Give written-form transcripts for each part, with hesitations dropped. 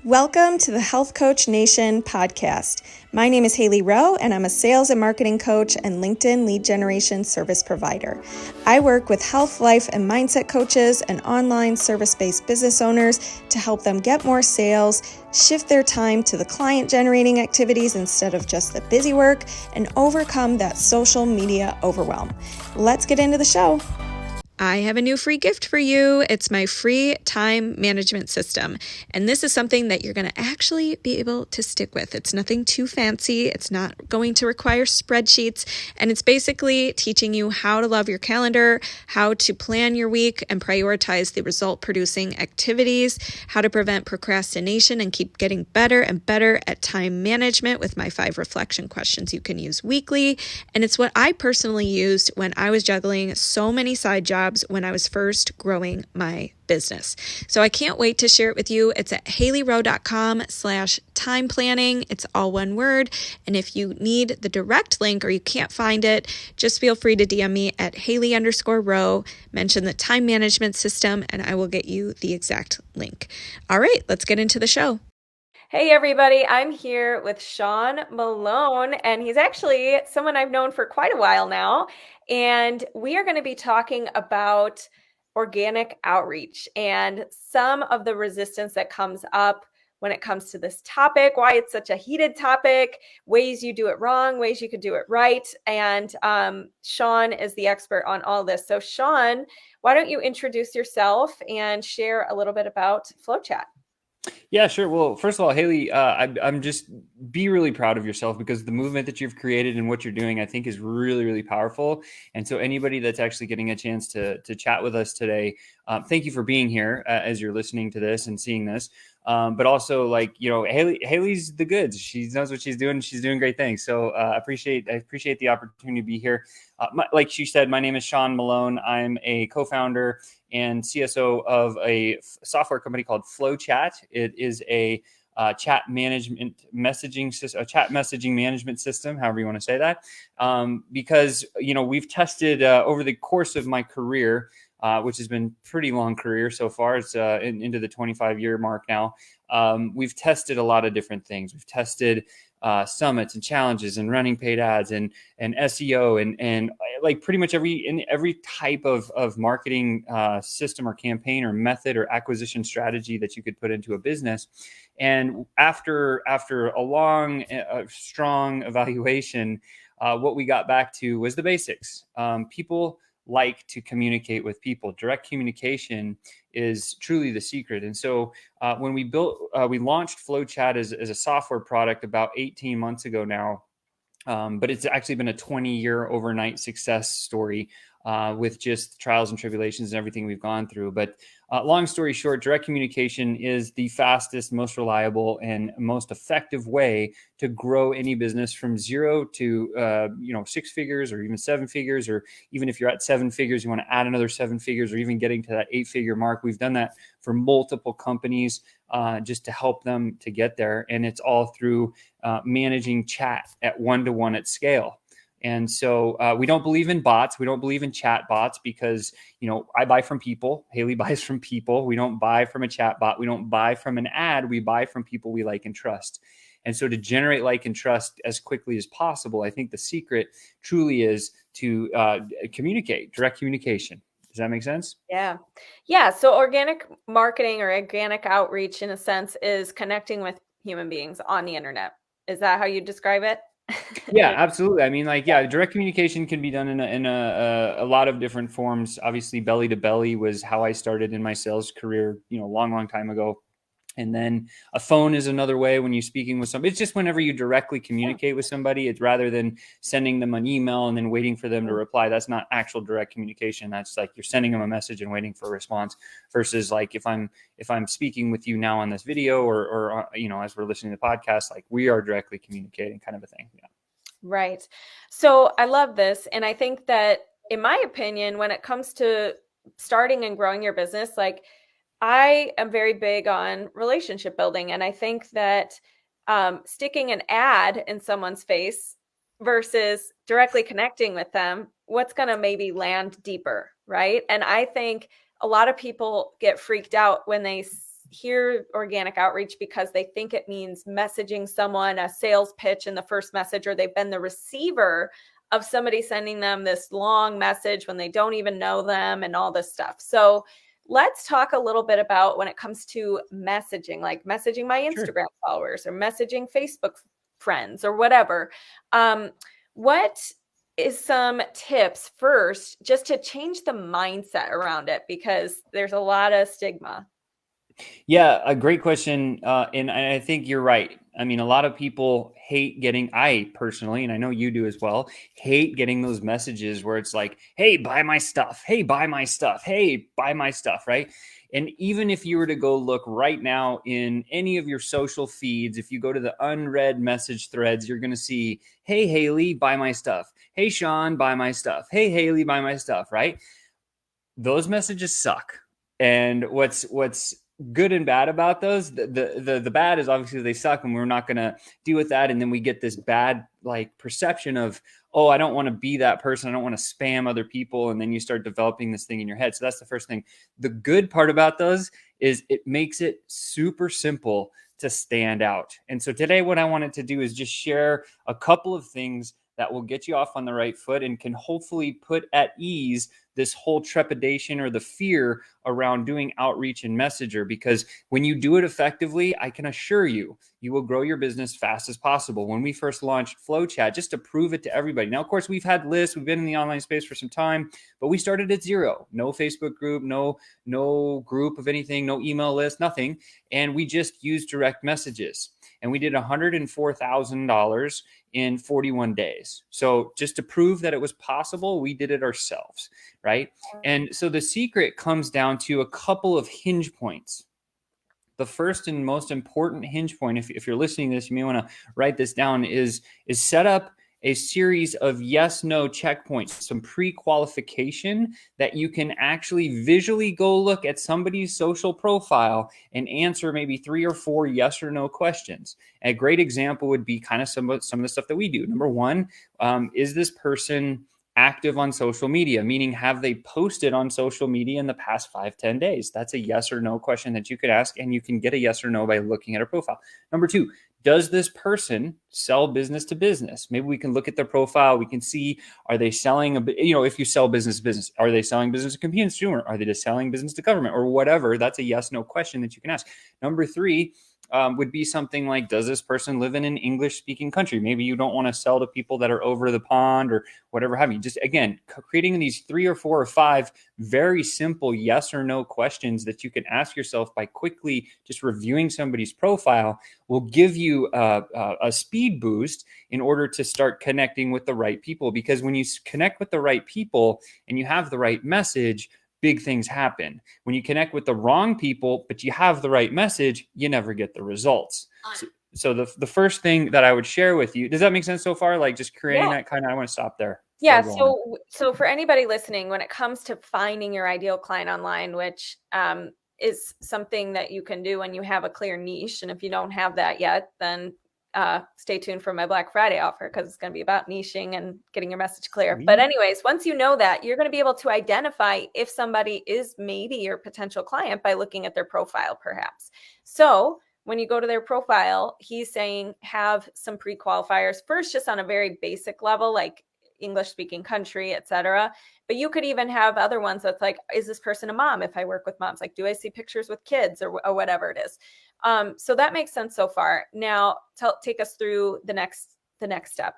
Welcome to the Health Coach Nation podcast. My name is Hailey Rowe, and I'm a sales and marketing coach and LinkedIn lead generation service provider. I work with health, life, and mindset coaches and online service-based business owners to help them get more sales, shift their time to the client-generating activities instead of just the busy work, and overcome that social media overwhelm. Let's get into the show. I have a new free gift for you. It's my free time management system. And this is something that you're going to actually be able to stick with. It's nothing too fancy. It's not going to require spreadsheets. And it's basically teaching you how to love your calendar, how to plan your week and prioritize the result producing activities, how to prevent procrastination and keep getting better and better at time management with my 5 reflection questions you can use weekly. And it's what I personally used when I was juggling so many side jobs when I was first growing my business. So I can't wait to share it with you. It's at haileyrowe.com/time planning. It's all one word. And if you need the direct link or you can't find it, just feel free to DM me at Hailey_Rowe, mention the time management system, and I will get you the exact link. All right, let's get into the show. Hey everybody, I'm here with Sean Malone, and he's actually someone I've known for quite a while now. And we are going to be talking about organic outreach and some of the resistance that comes up when it comes to this topic, why it's such a heated topic, ways you do it wrong, ways you could do it right. And Sean is the expert on all this. So Sean, why don't you introduce yourself and share a little bit about FlowChat? Yeah, sure. Well, first of all, Hailey, I'm just be really proud of yourself because the movement that you've created and what you're doing, I think, is really, really powerful. And so, anybody that's actually getting a chance to chat with us today, thank you for being here as you're listening to this and seeing this. But also, like Hailey's the goods. She knows what she's doing. She's doing great things. So I appreciate the opportunity to be here. Like she said, my name is Sean Malone. I'm a co-founder and CSO of a software company called FlowChat. It is a chat messaging management system, however you want to say that. Because we've tested over the course of my career, which has been a pretty long career so far. It's into the 25-year mark now. We've tested a lot of different things. We've tested summits and challenges and running paid ads and SEO and like pretty much every type of marketing system or campaign or method or acquisition strategy that you could put into a business. And after a long, strong evaluation, what we got back to was the basics. People like to communicate with people. Direct communication is truly the secret. And so when we launched FlowChat as a software product about 18 months ago now, but it's actually been a 20-year overnight success story with just trials and tribulations and everything we've gone through. But long story short, direct communication is the fastest, most reliable, and most effective way to grow any business from 0 to 6 figures or even 7 figures, or even if you're at 7 figures, you want to add another 7 figures, or even getting to that 8-figure mark. We've done that for multiple companies just to help them to get there, and it's all through managing chat at 1-to-1 at scale. And so we don't believe in bots. We don't believe in chat bots because, I buy from people. Hailey buys from people. We don't buy from a chat bot. We don't buy from an ad. We buy from people we like and trust. And so to generate like and trust as quickly as possible, I think the secret truly is to communicate, direct communication. Does that make sense? Yeah. Yeah. So organic marketing or organic outreach, in a sense, is connecting with human beings on the internet. Is that how you describe it? Yeah, absolutely. I mean, direct communication can be done in a lot of different forms. Obviously, belly to belly was how I started in my sales career, long time ago. And then a phone is another way when you're speaking with somebody. It's just whenever you directly communicate with somebody, it's rather than sending them an email and then waiting for them to reply. That's not actual direct communication. That's like you're sending them a message and waiting for a response versus like if I'm speaking with you now on this video or as we're listening to the podcast, like we are directly communicating kind of a thing. Yeah. Right. So I love this. And I think that, in my opinion, when it comes to starting and growing your business, like I am very big on relationship building. And I think that sticking an ad in someone's face versus directly connecting with them, what's going to maybe land deeper, right? And I think a lot of people get freaked out when they hear organic outreach because they think it means messaging someone a sales pitch in the first message, or they've been the receiver of somebody sending them this long message when they don't even know them and all this stuff. So let's talk a little bit about when it comes to messaging, like messaging my Instagram followers or messaging Facebook friends or whatever. What is some tips first just to change the mindset around it? Because there's a lot of stigma. Yeah, a great question. And I think you're right. I mean, a lot of people hate getting, I personally, and I know you do as well, hate getting those messages where it's like, hey, buy my stuff. Hey, buy my stuff. Hey, buy my stuff. Right. And even if you were to go look right now in any of your social feeds, if you go to the unread message threads, you're going to see, hey, Hailey, buy my stuff. Hey, Sean, buy my stuff. Hey, Hailey, buy my stuff. Right. Those messages suck. And what's good and bad about those, the bad is obviously they suck and we're not going to deal with that. And then we get this bad like perception of, oh, I don't want to be that person. I don't want to spam other people. And then you start developing this thing in your head. So that's the first thing. The good part about those is it makes it super simple to stand out. And so today what I wanted to do is just share a couple of things that will get you off on the right foot and can hopefully put at ease this whole trepidation or the fear around doing outreach and messenger. Because when you do it effectively, I can assure you, you will grow your business fast as possible. When we first launched FlowChat, just to prove it to everybody. Now, of course, we've had lists, we've been in the online space for some time, but we started at zero. No Facebook group, no group of anything, no email list, nothing. And we just used direct messages. And we did $104,000 in 41 days. So just to prove that it was possible, we did it ourselves, right? And so the secret comes down to a couple of hinge points. The first and most important hinge point, if you're listening to this, you may want to write this down, is set up a series of yes/no checkpoints, some pre-qualification that you can actually visually go look at somebody's social profile and answer maybe 3 or 4 yes or no questions. A great example would be kind of some of the stuff that we do. Number one, is this person active on social media? Meaning, have they posted on social media in the past 5-10 days? That's a yes or no question that you could ask, and you can get a yes or no by looking at a profile. Number two, does this person sell business to business? Maybe we can look at their profile. We can see, are they selling, if you sell business to business, are they selling business to consumer? Are they just selling business to government or whatever? That's a yes, no question that you can ask. Number three, would be something like, does this person live in an English speaking country? Maybe you don't want to sell to people that are over the pond or whatever have you. Just again, creating these 3 or 4 or 5 very simple yes or no questions that you can ask yourself by quickly just reviewing somebody's profile will give you a speed boost in order to start connecting with the right people. Because when you connect with the right people and you have the right message, big things happen. When you connect with the wrong people, but you have the right message, you never get the results. So the first thing that I would share with you, does that make sense so far? Like just creating that kind of, I want to stop there. Yeah. So for anybody listening, when it comes to finding your ideal client online, which is something that you can do when you have a clear niche. And if you don't have that yet, then stay tuned for my Black Friday offer, because it's going to be about niching and getting your message clear. But anyways, once you know that, you're going to be able to identify if somebody is maybe your potential client by looking at their profile, perhaps. So when you go to their profile, he's saying have some pre-qualifiers first, just on a very basic level, like English speaking country, etc. But you could even have other ones that's like, is this person a mom? If I work with moms, like, do I see pictures with kids or whatever it is? So that makes sense so far. Now take us through the next step.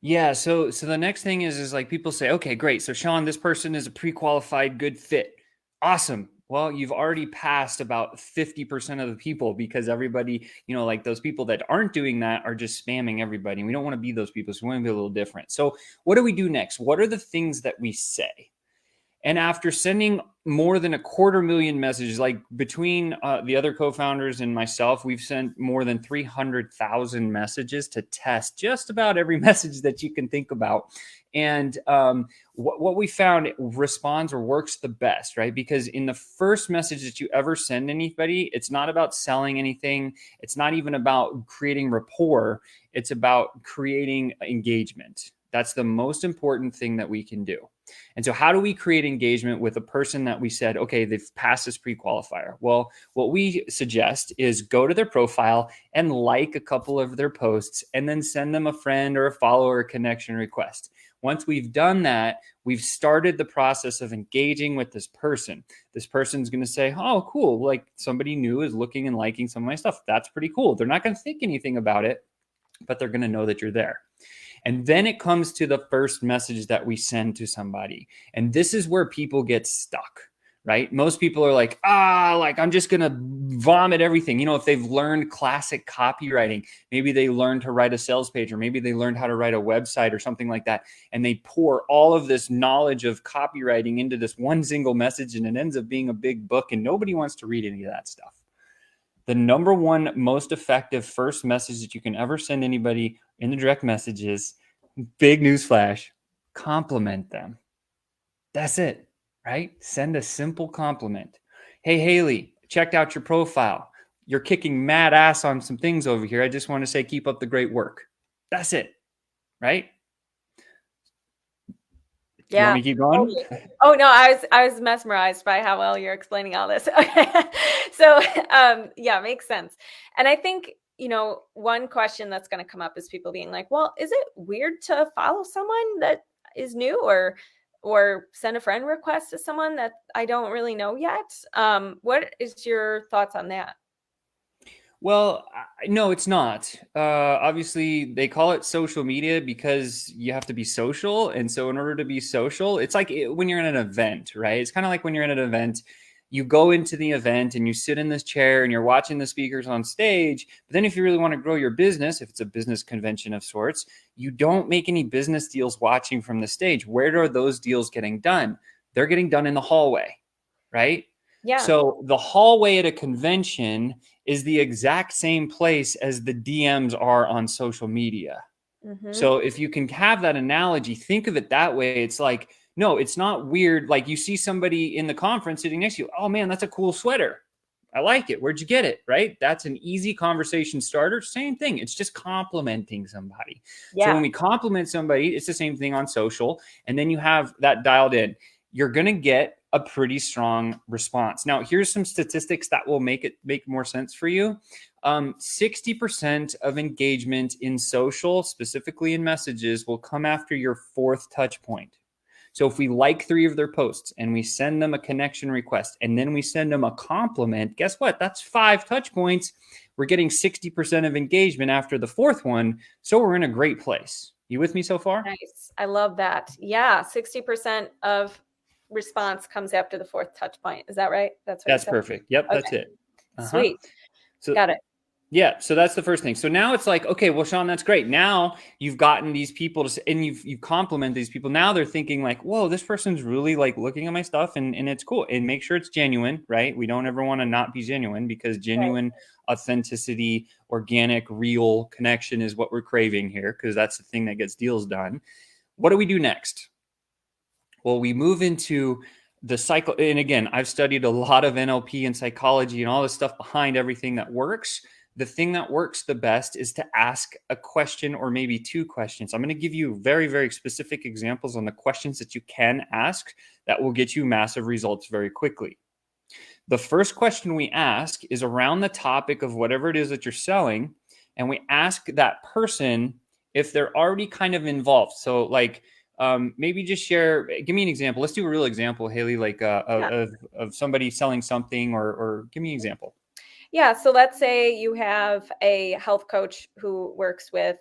Yeah. So the next thing is like people say, okay, great. So Sean, this person is a pre-qualified good fit. Awesome. Well, you've already passed about 50% of the people, because everybody, like those people that aren't doing that are just spamming everybody. And we don't want to be those people. So we want to be a little different. So what do we do next? What are the things that we say? And after sending more than 250,000 messages, like between the other co-founders and myself, we've sent more than 300,000 messages to test just about every message that you can think about. And what we found responds or works the best, right? Because in the first message that you ever send anybody, it's not about selling anything. It's not even about creating rapport. It's about creating engagement. That's the most important thing that we can do. And so how do we create engagement with a person that we said, okay, they've passed this pre-qualifier? Well, what we suggest is go to their profile and like a couple of their posts and then send them a friend or a follower connection request. Once we've done that, we've started the process of engaging with this person. This person's going to say, oh, cool. Like somebody new is looking and liking some of my stuff. That's pretty cool. They're not going to think anything about it, but they're going to know that you're there. And then it comes to the first message that we send to somebody. And this is where people get stuck, right? Most people are like, like I'm just going to vomit everything. If they've learned classic copywriting, maybe they learned to write a sales page, or maybe they learned how to write a website or something like that. And they pour all of this knowledge of copywriting into this one single message, and it ends up being a big book, and nobody wants to read any of that stuff. The number one most effective first message that you can ever send anybody in the direct messages, big newsflash, compliment them. That's it, right? Send a simple compliment. Hey, Hailey, checked out your profile. You're kicking mad ass on some things over here. I just want to say, keep up the great work. That's it, right? Yeah. You want me to keep going? Oh no, I was mesmerized by how well you're explaining all this. Okay. So yeah, makes sense. And I think, one question that's going to come up is people being like, well, is it weird to follow someone that is new or send a friend request to someone that I don't really know yet? What is your thoughts on that? Well, no, it's not. Obviously, they call it social media because you have to be social. And so in order to be social, it's like when you're in an event, right? It's kind of like when you're in an event, you go into the event and you sit in this chair and you're watching the speakers on stage. But then if you really want to grow your business, if it's a business convention of sorts, you don't make any business deals watching from the stage. Where are those deals getting done? They're getting done in the hallway, right? Yeah. So the hallway at a convention is the exact same place as the DMs are on social media. Mm-hmm. So if you can have that analogy, think of it that way. It's like, no, it's not weird. Like you see somebody in the conference sitting next to you. Oh man, that's a cool sweater. I like it. Where'd you get it? Right? That's an easy conversation starter. Same thing. It's just complimenting somebody. Yeah. So when we compliment somebody, it's the same thing on social. And then you have that dialed in. You're going to get a pretty strong response. Now, here's some statistics that will make more sense for you. 60% of engagement in social, specifically in messages, will come after your fourth touch point. So if we like 3 of their posts and we send them a connection request and then we send them a compliment, guess what? That's 5 touch points. We're getting 60% of engagement after the 4th one. So we're in a great place. You with me so far? Nice. I love that. Yeah. 60% of response comes after the 4th touch point. Is that right? That's perfect. Yep. Okay. That's it. Sweet. So got it. Yeah. So that's the first thing. So now it's like, okay, well, Sean, that's great. Now you've gotten these people and you've complimented these people. Now they're thinking like, whoa, this person's really like looking at my stuff and it's cool. And make sure it's genuine, right? We don't ever want to not be genuine because genuine authenticity, organic, real connection is what we're craving here because that's the thing that gets deals done. What do we do next? Well, we move into the cycle. And again, I've studied a lot of NLP and psychology and all this stuff behind everything that works. The thing that works the best is to ask a question or maybe 2 questions. I'm going to give you very, very specific examples on the questions that you can ask that will get you massive results very quickly. The first question we ask is around the topic of whatever it is that you're selling. And we ask that person if they're already kind of involved. So like, maybe just give me an example. Let's do a real example, Hailey, like of somebody selling something or give me an example. Yeah. So let's say you have a health coach who works with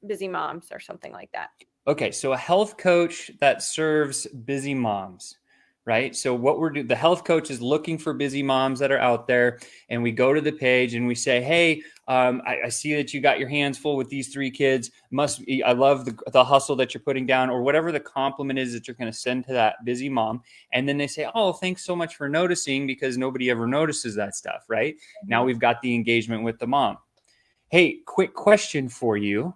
busy moms or something like that. Okay. So a health coach that serves busy moms, right? So what we're doing, the health coach is looking for busy moms that are out there. And we go to the page and we say, hey, I see that you got your hands full with these 3 kids. I love the hustle that you're putting down, or whatever the compliment is that you're going to send to that busy mom. And then they say, oh, thanks so much for noticing, because nobody ever notices that stuff, right? Mm-hmm. Now we've got the engagement with the mom. Hey, quick question for you,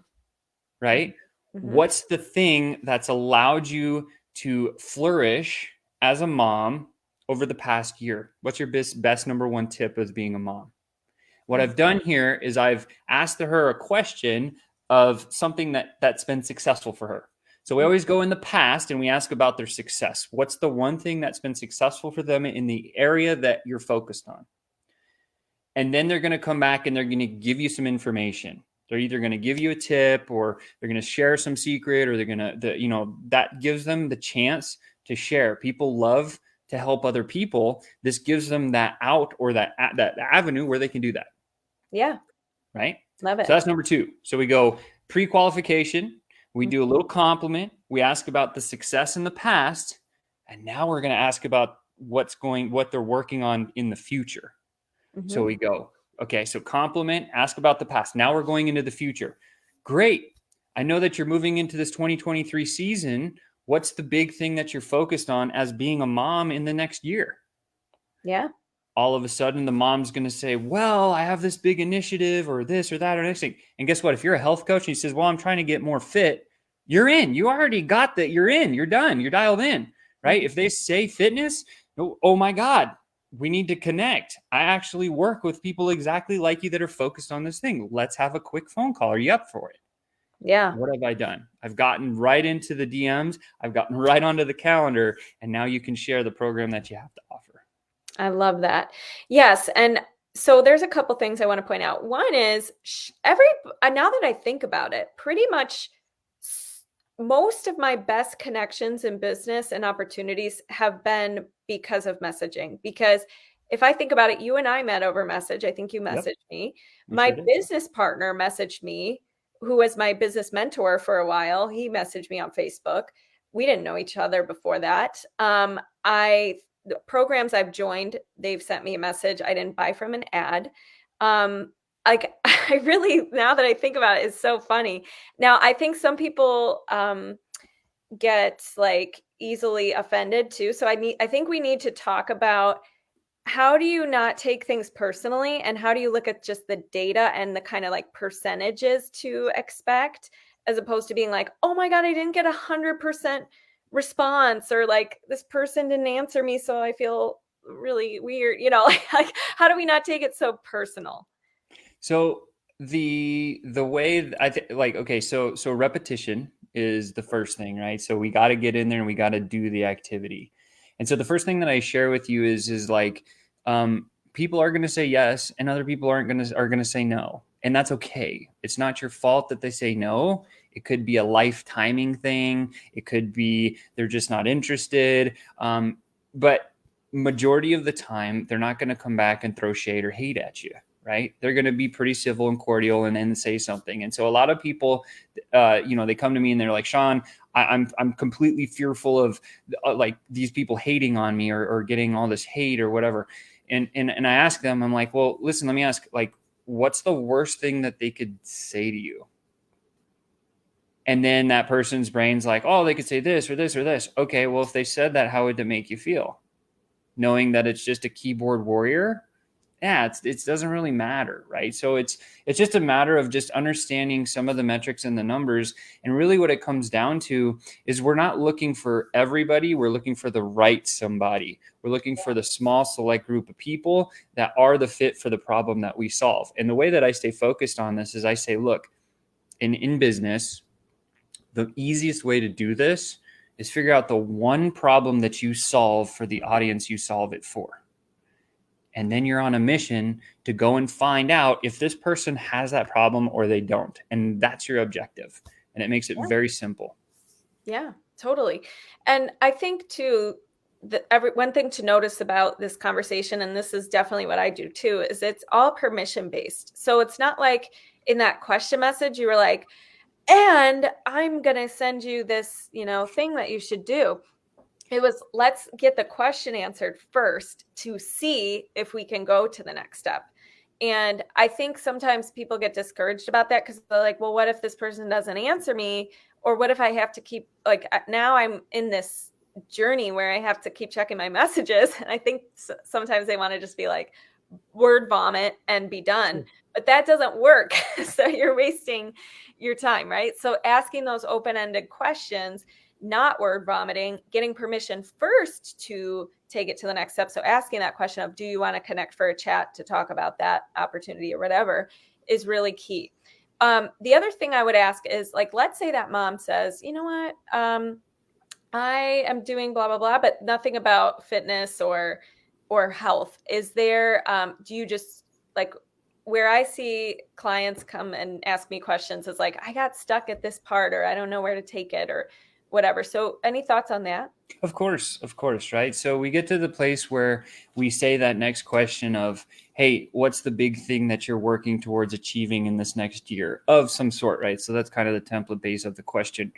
right? Mm-hmm. What's the thing that's allowed you to flourish as a mom over the past year? What's your best number 1 tip as being a mom? What I've done here is I've asked her a question of something that's been successful for her. So we always go in the past and we ask about their success. What's the one thing that's been successful for them in the area that you're focused on? And then they're going to come back and they're going to give you some information. They're either going to give you a tip, or they're going to share some secret, or they're going to, that gives them the chance to share. People love to help other people. This gives them that out, or that avenue where they can do that. Yeah. Right. Love it. So that's number 2. So we go pre-qualification. We do a little compliment. We ask about the success in the past. And now we're going to ask about what they're working on in the future. So we go, okay, so compliment, ask about the past. Now we're going into the future. Great. I know that you're moving into this 2023 season. What's the big thing that you're focused on as being a mom in the next year? Yeah. All of a sudden, the mom's going to say, well, I have this big initiative, or this or that or next thing. And guess what? If you're a health coach and he says, well, I'm trying to get more fit, you're in. You already got that. You're in. You're done. You're dialed in, right? If they say fitness, oh my God, we need to connect. I actually work with people exactly like you that are focused on this thing. Let's have a quick phone call. Are you up for it? Yeah. What have I done? I've gotten right into the DMs. I've gotten right onto the calendar. And now you can share the program that you have to offer. I love that. Yes. And so there's a couple things I want to point out. One is now that I think about it, pretty much most of my best connections in business and opportunities have been because of messaging. Because if I think about it, you and I met over message. I think you messaged me. My business partner messaged me, who was my business mentor for a while. He messaged me on Facebook. We didn't know each other before that. The programs I've joined, they've sent me a message. I didn't buy from an ad. Like, I really, now that I think about it, it's so funny. Now, I think some people get like easily offended too. So I think we need to talk about, how do you not take things personally, and how do you look at just the data and the kind of like percentages to expect, as opposed to being like, oh my God, I didn't get 100% response, or like this person didn't answer me, so I feel really weird. Like how do we not take it so personal? So the way I think, like, okay, so repetition is the first thing, right? So we got to get in there and we got to do the activity. And so the first thing that I share with you is like, people are going to say yes, and other people are going to say no, and that's okay. It's not your fault that they say no. It could be a life timing thing. It could be they're just not interested. But majority of the time, they're not going to come back and throw shade or hate at you, right? They're going to be pretty civil and cordial and then say something. And so a lot of people, they come to me and they're like, Sean, I'm completely fearful of like these people hating on me or getting all this hate or whatever. And I ask them, I'm like, well, listen, let me ask, like, what's the worst thing that they could say to you? And then that person's brain's like, oh, they could say this or this or this. Okay, well, if they said that, how would it make you feel? Knowing that it's just a keyboard warrior? Yeah, it doesn't really matter, right? So it's just a matter of just understanding some of the metrics and the numbers. And really what it comes down to is we're not looking for everybody. We're looking for the right somebody. We're looking for the small select group of people that are the fit for the problem that we solve. And the way that I stay focused on this is I say, look, in business, the easiest way to do this is figure out the one problem that you solve for the audience you solve it for. And then you're on a mission to go and find out if this person has that problem or they don't. And that's your objective. And it makes it very simple. Yeah, totally. And I think too, one thing to notice about this conversation, and this is definitely what I do too, is it's all permission based. So it's not like in that question message, you were like, and I'm going to send you this, thing that you should do. It was, let's get the question answered first to see if we can go to the next step. And I think sometimes people get discouraged about that because they're like, well, what if this person doesn't answer me? Or what if I have to keep, like, now I'm in this journey where I have to keep checking my messages. And I think sometimes they want to just be like, word vomit and be done. But that doesn't work. So you're wasting your time, right? So asking those open-ended questions, not word vomiting, getting permission first to take it to the next step. So asking that question of, do you want to connect for a chat to talk about that opportunity or whatever, is really key. The other thing I would ask is, like, let's say that mom says, you know what, I am doing blah, blah, blah, but nothing about fitness or health. Is there, do you just, like, where I see clients come and ask me questions is like, I got stuck at this part, or I don't know where to take it, or whatever. So any thoughts on that? Of course, right? So we get to the place where we say that next question of, hey, what's the big thing that you're working towards achieving in this next year of some sort, right? So that's kind of the template base of the question.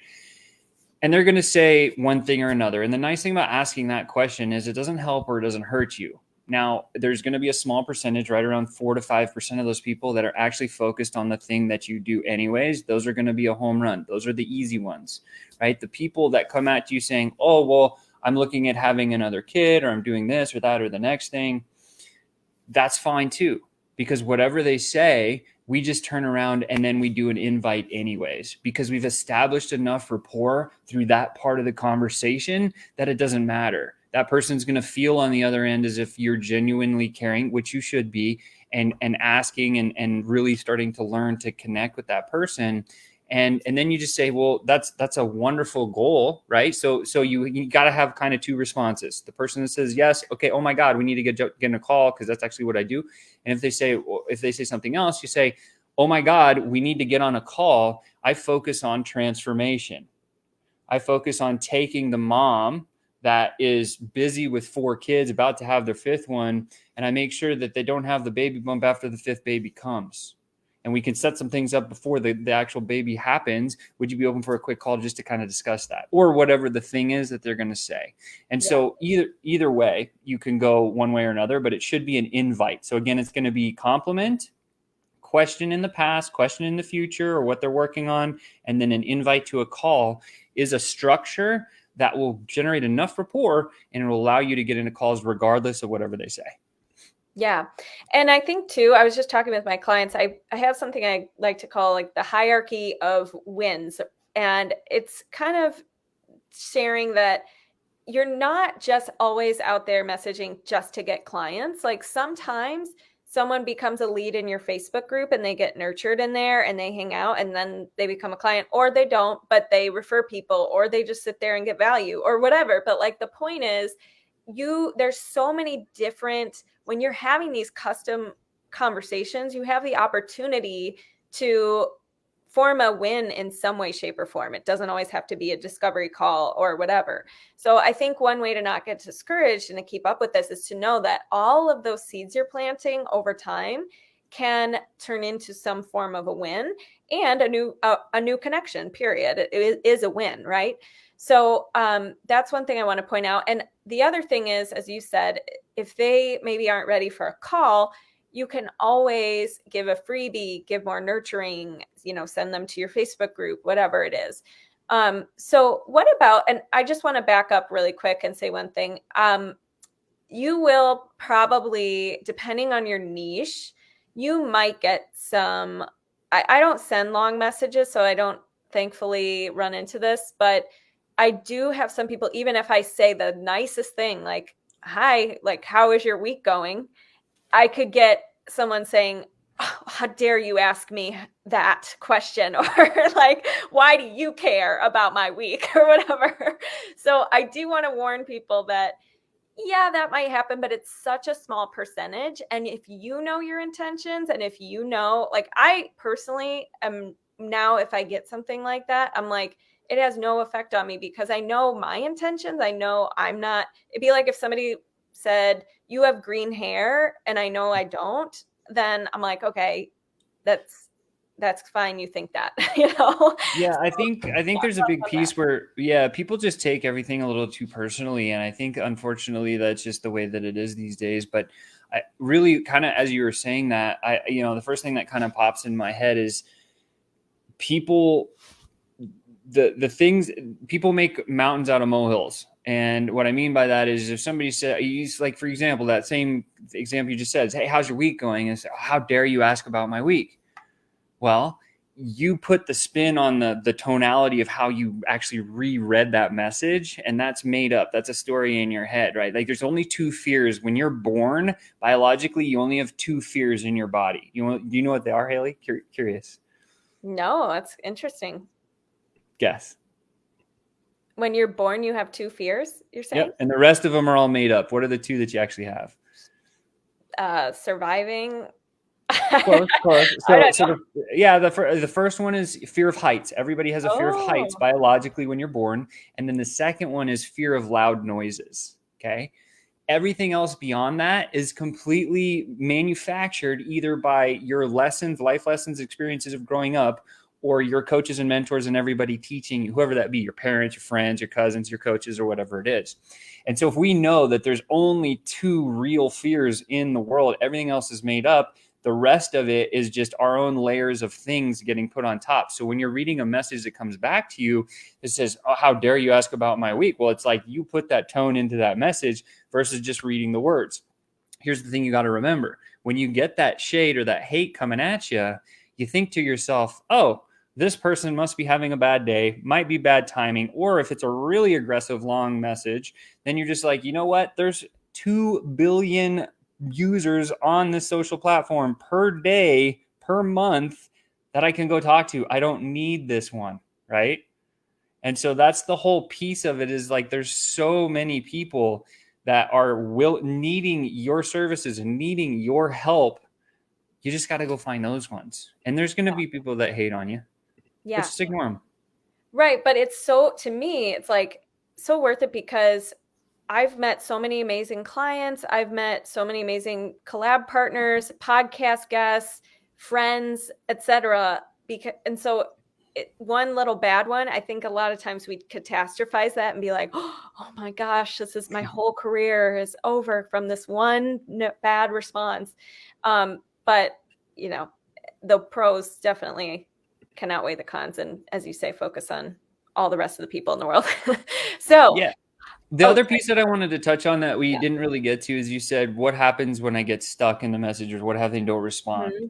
And they're going to say one thing or another. And the nice thing about asking that question is it doesn't help or it doesn't hurt you. Now, there's going to be a small percentage, right around 4 to 5% of those people that are actually focused on the thing that you do anyways. Those are going to be a home run. Those are the easy ones, right? The people that come at you saying, oh, well, I'm looking at having another kid, or I'm doing this or that or the next thing. That's fine too, because whatever they say, we just turn around and then we do an invite anyways, because we've established enough rapport through that part of the conversation that it doesn't matter. That person's going to feel on the other end as if you're genuinely caring, which you should be, and asking and really starting to learn to connect with that person. And then you just say, well, that's a wonderful goal, right? So you got to have kind of two responses. The person that says yes, okay, oh my God, we need to get in a call because that's actually what I do. And if they say something else, you say, oh my God, we need to get on a call. I focus on transformation. I focus on taking the mom that is busy with 4 kids, about to have their 5th one, and I make sure that they don't have the baby bump after the 5th baby comes. And we can set some things up before the actual baby happens. Would you be open for a quick call just to kind of discuss that, or whatever the thing is that they're going to say? And so either way, you can go one way or another, but it should be an invite. So again, it's going to be compliment, question in the past, question in the future, or what they're working on, and then an invite to a call is a structure that will generate enough rapport and it will allow you to get into calls regardless of whatever they say. Yeah. And I think too, I was just talking with my clients, I have something I like to call like the hierarchy of wins. And it's kind of sharing that you're not just always out there messaging just to get clients. Like sometimes someone becomes a lead in your Facebook group and they get nurtured in there and they hang out and then they become a client, or they don't, but they refer people, or they just sit there and get value or whatever. But like the point is, there's so many different, when you're having these custom conversations, you have the opportunity to form a win in some way, shape, or form. It doesn't always have to be a discovery call or whatever. So I think one way to not get discouraged and to keep up with this is to know that all of those seeds you're planting over time can turn into some form of a win and a new connection, period. It is a win, right? So that's one thing I want to point out. And the other thing is, as you said, if they maybe aren't ready for a call, you can always give a freebie, give more nurturing, send them to your Facebook group, whatever it is. So what about, and I just want to back up really quick and say one thing. You will probably, depending on your niche, you might get some, I don't send long messages, so I don't thankfully run into this, but I do have some people, even if I say the nicest thing, like, hi, like, how is your week going? I could get someone saying, oh, how dare you ask me that question? Or like, why do you care about my week or whatever? So I do want to warn people that, yeah, that might happen, but it's such a small percentage. And if you know your intentions, and if you know, like I personally am now, if I get something like that, I'm like, it has no effect on me because I know my intentions. I know I'm not, it'd be like if somebody said, you have green hair and I know I don't, then I'm like, okay, that's fine. You think that, Yeah, I think there's a big piece where, people just take everything a little too personally. And I think, unfortunately, that's just the way that it is these days. But I really kind of, as you were saying that, the first thing that kind of pops in my head is people, the things, people make mountains out of molehills. And what I mean by that is if somebody said, like, for example, that same example you just said, hey, how's your week going? And say, oh, how dare you ask about my week? Well, you put the spin on the tonality of how you actually reread that message, and that's made up. That's a story in your head, right? Like there's only 2 fears. When you're born, biologically, you only have 2 fears in your body. Do you know what they are, Hailey? Curious. No, that's interesting. Guess. When you're born, you have 2 fears, you're saying? Yep. And the rest of them are all made up. What are the 2 that you actually have? Surviving. Close, close. I So, don't so know. the first one is fear of heights. Everybody has a fear of heights Oh, biologically when you're born. And then the second one is fear of loud noises. Okay. Everything else beyond that is completely manufactured either by your lessons, life lessons, experiences of growing up, or your coaches and mentors and everybody teaching you, whoever that be, your parents, your friends, your cousins, your coaches, or whatever it is. And so if we know that there's only 2 real fears in the world, everything else is made up. The rest of it is just our own layers of things getting put on top. So when you're reading a message that comes back to you that says, oh, how dare you ask about my week? Well, it's like you put that tone into that message versus just reading the words. Here's the thing you got to remember. When you get that shade or that hate coming at you, you think to yourself, oh, this person must be having a bad day, might be bad timing. Or if it's a really aggressive, long message, then you're just like, you know what? There's 2 billion users on this social platform per day, per month that I can go talk to. I don't need this one, right? And so that's the whole piece of it is like there's so many people that are needing your services and needing your help. You just got to go find those ones. And there's going to be people that hate on you. yeah. But just ignore them. Right. But it's so, to me, it's like so worth it because I've met so many amazing clients. I've met so many amazing collab partners, podcast guests, friends, etc. And so one little bad one, I think a lot of times we catastrophize that and be like, oh my gosh, this is my whole career is over from this one bad response. But, you know, the pros definitely can outweigh the cons. And as you say, focus on all the rest of the people in the world. So, yeah. The other piece that I wanted to touch on that we didn't really get to is you said, what happens when I get stuck in the message or what happens if they don't respond? Mm-hmm.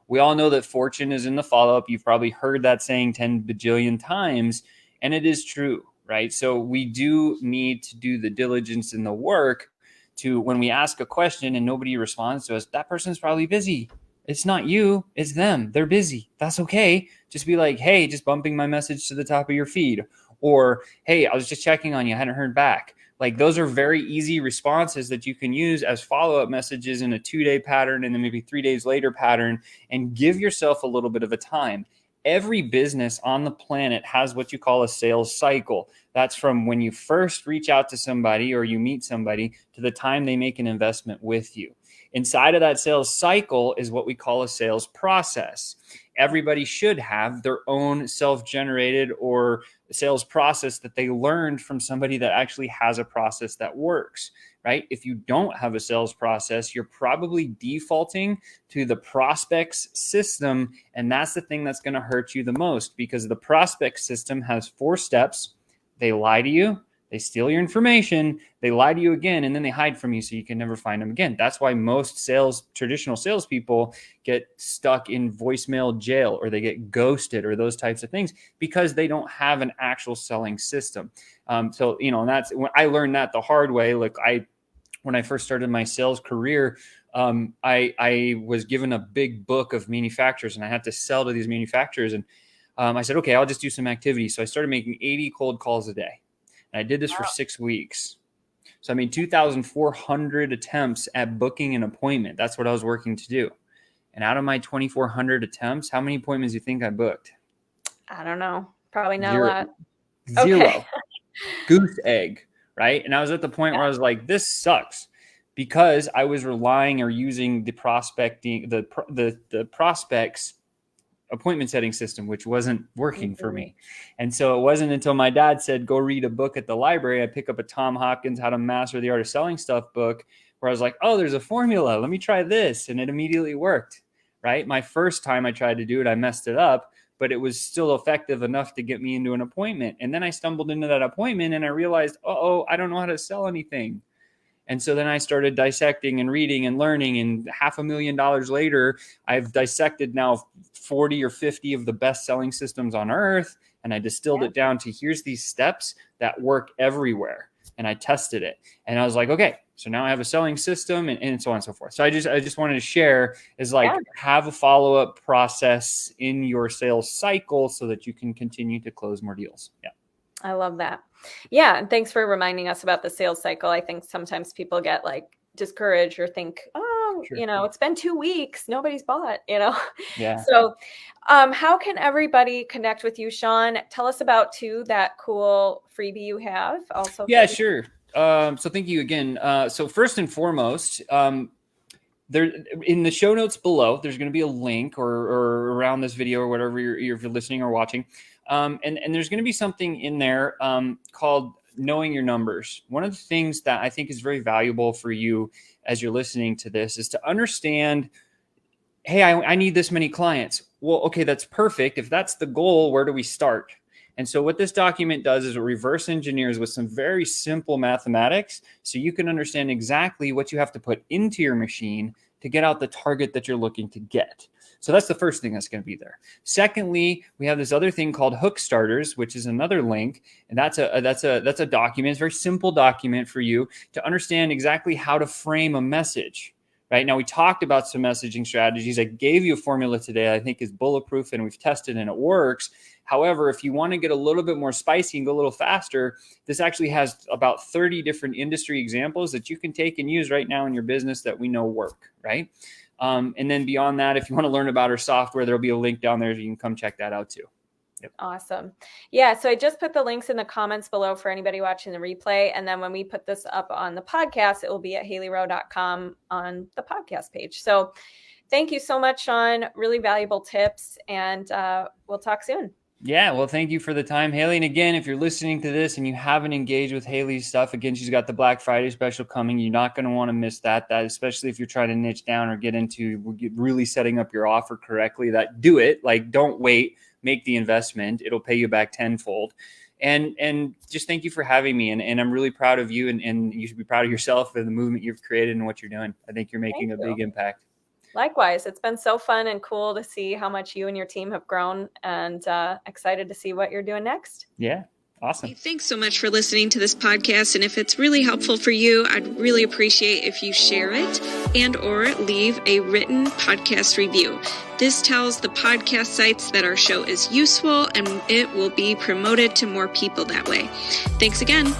We all know that fortune is in the follow-up. You've probably heard that saying 10 bajillion times, and it is true, right? So we do need to do the diligence and the work to when we ask a question and nobody responds to us, that person's probably busy. It's not you, it's them. They're busy. That's okay. Just be like, hey, just bumping my message to the top of your feed. Or, hey, I was just checking on you. I hadn't heard back. Like those are very easy responses that you can use as follow-up messages in a 2-day pattern and then maybe 3 days later pattern and give yourself a little bit of a time. Every business on the planet has what you call a sales cycle. That's from when you first reach out to somebody or you meet somebody to the time they make an investment with you. Inside of that sales cycle is what we call a sales process. Everybody should have their own self-generated or sales process that they learned from somebody that actually has a process that works, right? If you don't have a sales process, you're probably defaulting to the prospects system. And that's the thing that's going to hurt you the most because the prospect system has 4 steps. They lie to you. They steal your information, they lie to you again, and then they hide from you so you can never find them again. That's why most traditional salespeople get stuck in voicemail jail or they get ghosted or those types of things because they don't have an actual selling system. So, and that's when I learned that the hard way. Like when I first started my sales career, I was given a big book of manufacturers and I had to sell to these manufacturers. And I said, okay, I'll just do some activities. So I started making 80 cold calls a day. And I did this for 6 weeks. So I made 2,400 attempts at booking an appointment. That's what I was working to do. And out of my 2,400 attempts, how many appointments do you think I booked? I don't know. Probably not 0. a lot. 0. Okay. Goose egg, right? And I was at the point where I was like, this sucks. Because I was relying or using the prospecting, the prospects appointment setting system, which wasn't working for me. And so it wasn't until my dad said, go read a book at the library. I pick up a Tom Hopkins, How to Master the Art of Selling Stuff book where I was like, oh, there's a formula. Let me try this. And it immediately worked, right? My first time I tried to do it, I messed it up, but it was still effective enough to get me into an appointment. And then I stumbled into that appointment and I realized, I don't know how to sell anything. And so then I started dissecting and reading and learning. And $500,000 later, I've dissected now 40 or 50 of the best selling systems on earth. And I distilled it down to here's these steps that work everywhere. and I tested it. And I was like, okay, so now I have a selling system and so on and so forth. So I just wanted to share is like have a follow-up process in your sales cycle so that you can continue to close more deals. Yeah. I love that. Yeah. And thanks for reminding us about the sales cycle. I think sometimes people get like discouraged or think, oh, Sure. you know, it's been 2 weeks, nobody's bought, you know? Yeah. So how can everybody connect with you, Sean? Tell us about too, that cool freebie you have also. Yeah, sure. So thank you again. So first and foremost, there in the show notes below, there's going to be a link or around this video or whatever you're listening or watching. And there's going to be something in there called knowing your numbers. One of the things that I think is very valuable for you as you're listening to this is to understand, hey, I need this many clients. Well, okay, that's perfect. If that's the goal, where do we start? And so what this document does is it reverse engineers with some very simple mathematics so you can understand exactly what you have to put into your machine to get out the target that you're looking to get. So that's the first thing that's going to be there. Secondly, we have this other thing called Hook Starters, which is another link, and that's a document. It's a very simple document for you to understand exactly how to frame a message. Right now, we talked about some messaging strategies. I gave you a formula today I think is bulletproof, and we've tested and it works. However, if you want to get a little bit more spicy and go a little faster, this actually has about 30 different industry examples that you can take and use right now in your business that we know work, right? And then beyond that, if you want to learn about our software, there'll be a link down there. You can come check that out too. Yep. Awesome. Yeah. So I just put the links in the comments below for anybody watching the replay. And then when we put this up on the podcast, it will be at haileyrowe.com on the podcast page. So thank you so much, Sean. Really valuable tips. And we'll talk soon. Yeah, well, thank you for the time, Hailey. And again, if you're listening to this and you haven't engaged with Hailey's stuff, again, she's got the Black Friday special coming. You're not going to want to miss that, especially if you're trying to niche down or get into really setting up your offer correctly. That do it. Like, don't wait. Make the investment. It'll pay you back tenfold. And just thank you for having me. And I'm really proud of you. And you should be proud of yourself and the movement you've created and what you're doing. I think you're making a big impact. Likewise, it's been so fun and cool to see how much you and your team have grown, and excited to see what you're doing next. Yeah, awesome. Hey, thanks so much for listening to this podcast. And if it's really helpful for you, I'd really appreciate if you share it and or leave a written podcast review. This tells the podcast sites that our show is useful and it will be promoted to more people that way. Thanks again.